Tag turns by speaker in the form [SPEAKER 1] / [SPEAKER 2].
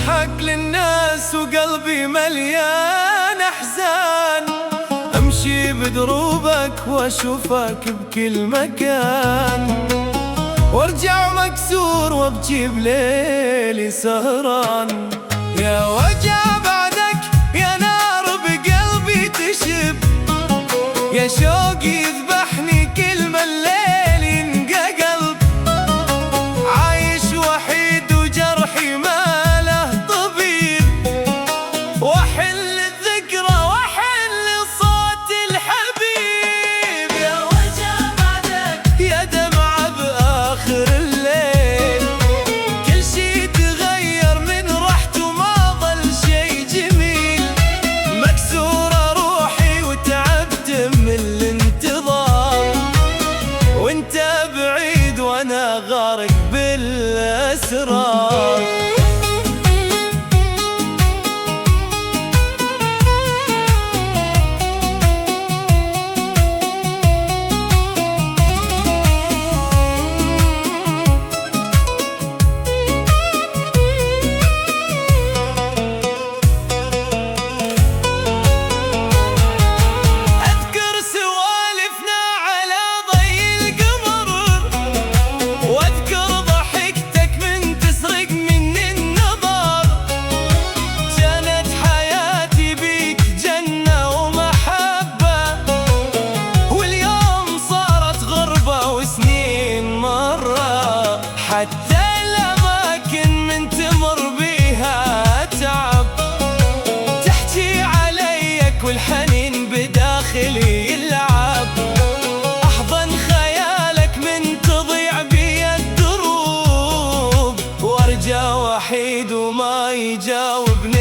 [SPEAKER 1] أضحك للناس وقلبي مليان أحزان، أمشي بدروبك وأشوفك بكل مكان، وارجع مكسور وابكي بليلي سهران. يا وجع بعدك يا نار بقلبي تشب، يا شوقي يذبحني كل ما الليل ينقلب، عايش وحيد وجرحي ما له طبيب، واحل الذكرى واحل صوت الحبيب. يا وجع بعدك يا دمعة بآخر الليل، كل شي تغير من رحته ما ظل شي جميل، مكسورة روحي وتعبت من الانتظار، وانت بعيد وانا غارق بالاسرار. حتى الأماكن من تمر بيها تعب، تحكي عليك والحنين بداخلي يلعب، أحضن خيالك من تضيع بي الدروب، وارجع وحيد وما يجاوبني